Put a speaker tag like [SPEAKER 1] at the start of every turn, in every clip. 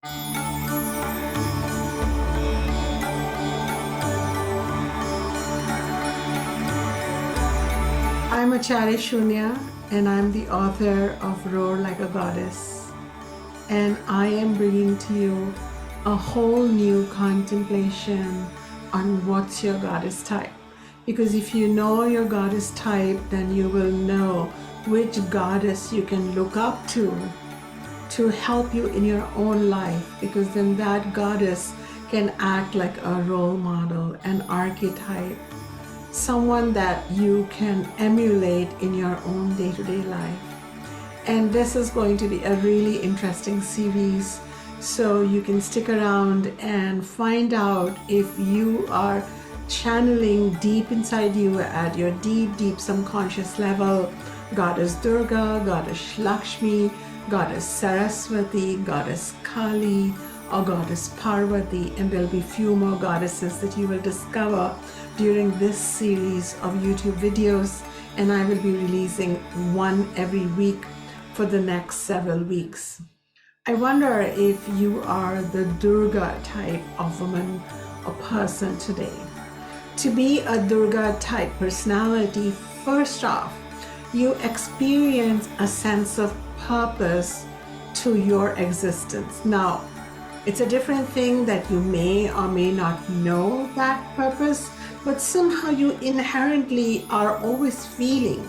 [SPEAKER 1] I'm Acharya Shunya, and I'm the author of Roar Like a Goddess. And I am bringing to you a whole new contemplation on what's your goddess type. Because if you know your goddess type, then you will know which goddess you can look up to help you in your own life. Because then that goddess can act like a role model, an archetype, someone that you can emulate in your own day-to-day life. And this is going to be a really interesting series, so you can stick around and find out if you are channeling deep inside you at your deep subconscious level Goddess Durga, Goddess Lakshmi, Goddess Saraswati, Goddess Kali, or Goddess Parvati. And there'll be few more goddesses that you will discover during this series of YouTube videos, and I will be releasing one every week for the next several weeks. I wonder if you are the Durga type of woman or person today. To be a Durga type personality, first off, you experience a sense of purpose to your existence. Now, it's a different thing that you may or may not know that purpose, but somehow you inherently are always feeling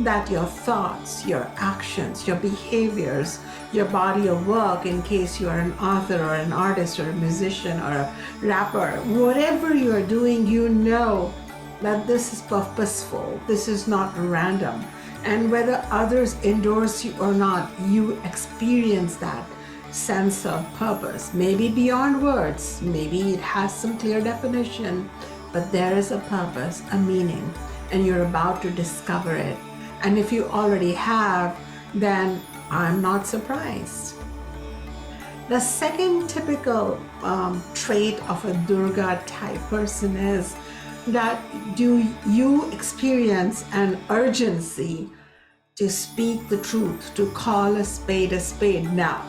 [SPEAKER 1] that your thoughts, your actions, your behaviors, your body of work, in case you are an author or an artist or a musician or a rapper, whatever you are doing, you know that this is purposeful, this is not random. And whether others endorse you or not, you experience that sense of purpose, maybe beyond words, maybe it has some clear definition, but there is a purpose, a meaning, and you're about to discover it. And if you already have, then I'm not surprised. The second typical trait of a Durga type person is that you experience an urgency to speak the truth, to call a spade a spade. Now,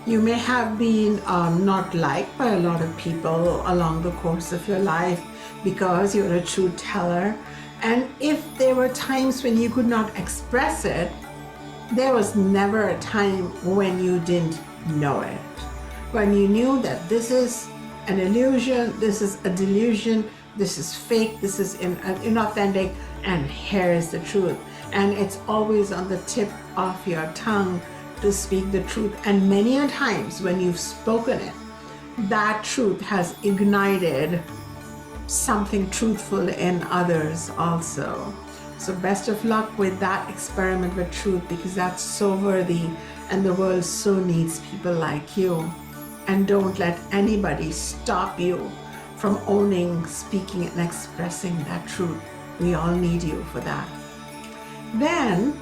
[SPEAKER 1] you may have been not liked by a lot of people along the course of your life because you're a truth teller. And if there were times when you could not express it, there was never a time when you didn't know it. When you knew that this is an illusion, this is a delusion, this is fake, this is inauthentic, and here is the truth. And it's always on the tip of your tongue to speak the truth. And many a times when you've spoken it, that truth has ignited something truthful in others also. So best of luck with that experiment with truth, because that's so worthy and the world so needs people like you. And don't let anybody stop you from owning, speaking, and expressing that truth. We all need you for that. Then,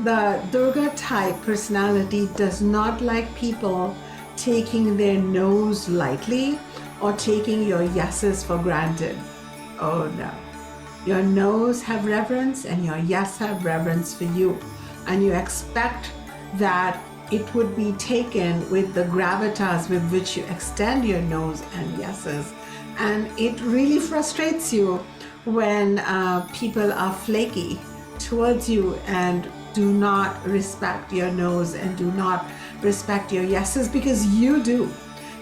[SPEAKER 1] the Durga type personality does not like people taking their no's lightly or taking your yeses for granted. Oh no. Your no's have reverence and your yes have reverence for you. And you expect that it would be taken with the gravitas with which you extend your no's and yeses. And it really frustrates you when people are flaky towards you and do not respect your no's and do not respect your yeses, because you do.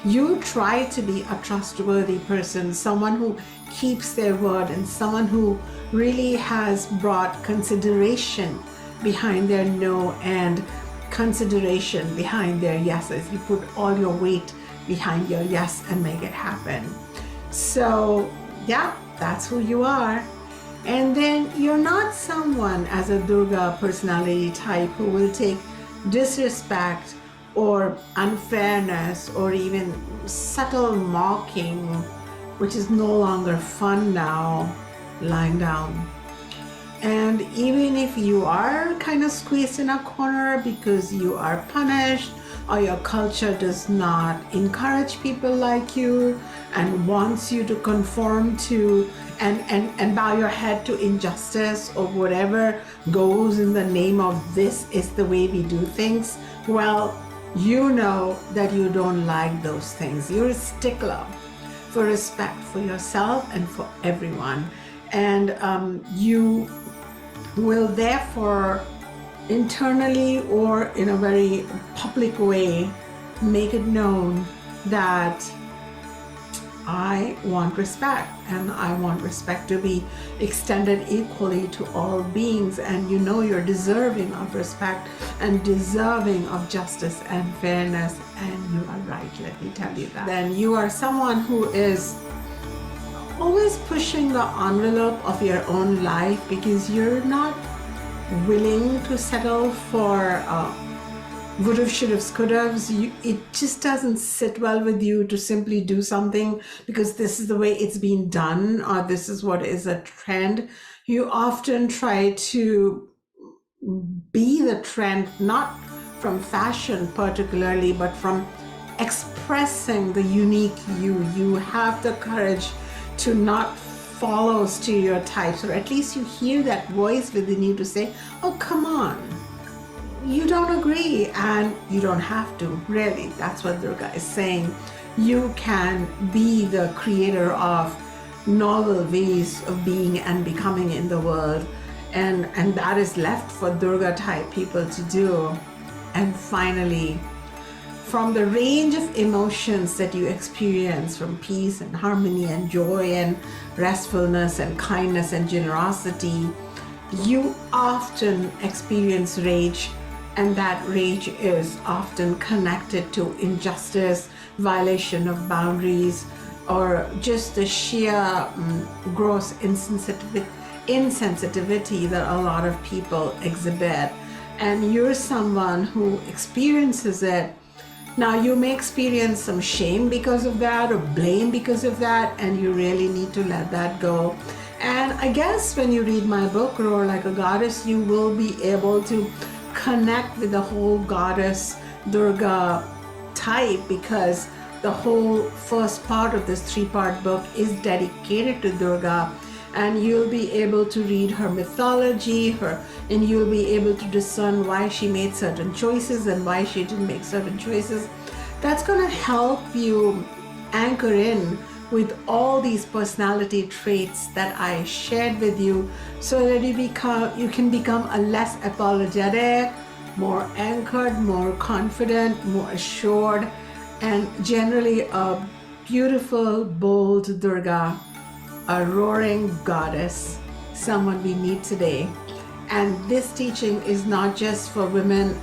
[SPEAKER 1] You try to be a trustworthy person, someone who keeps their word, and someone who really has brought consideration behind their no and consideration behind their yeses. You put all your weight behind your yes and make it happen. So yeah, that's who you are. And then you're not someone as a Durga personality type who will take disrespect or unfairness or even subtle mocking, which is no longer fun now, lying down. And even if you are kind of squeezed in a corner because you are punished or your culture does not encourage people like you and wants you to conform to and bow your head to injustice or whatever goes in the name of this is the way we do things, well, you know that you don't like those things. You're a stickler for respect for yourself and for everyone. And you will therefore internally or in a very public way make it known that I want respect, and I want respect to be extended equally to all beings, and you know you're deserving of respect and deserving of justice and fairness, and you are right, let me tell you that. Then you are someone who is always pushing the envelope of your own life because you're not willing to settle for would've, should've, could've. It just doesn't sit well with you to simply do something because this is the way it's been done or this is what is a trend. You often try to be the trend, not from fashion particularly, but from expressing the unique you. You have the courage to not follow stereotypes, or at least you hear that voice within you to say, oh, come on. You don't agree, and you don't have to, really. That's what Durga is saying. You can be the creator of novel ways of being and becoming in the world, and that is left for Durga type people to do. And finally, from the range of emotions that you experience, from peace and harmony and joy and restfulness and kindness and generosity, you often experience rage. And that rage is often connected to injustice, violation of boundaries, or just the sheer gross insensitivity that a lot of people exhibit. And you're someone who experiences it. Now, you may experience some shame because of that or blame because of that, and you really need to let that go. And I guess when you read my book, Roar Like a Goddess, you will be able to connect with the whole goddess Durga type, because the whole first part of this 3-part book is dedicated to Durga, and you'll be able to read her mythology, and you'll be able to discern why she made certain choices and why she didn't make certain choices. That's going to help you anchor in with all these personality traits that I shared with you, so that you can become a less apologetic, more anchored, more confident, more assured, and generally a beautiful, bold Durga, a roaring goddess, someone we need today. And this teaching is not just for women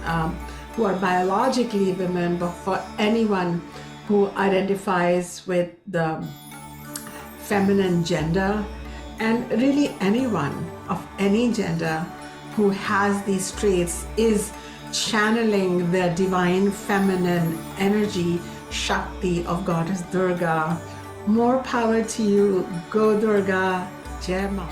[SPEAKER 1] who are biologically women, but for anyone who identifies with the feminine gender, and really anyone of any gender who has these traits is channeling the divine feminine energy, Shakti of Goddess Durga. More power to you. Go Durga. Jai Ma.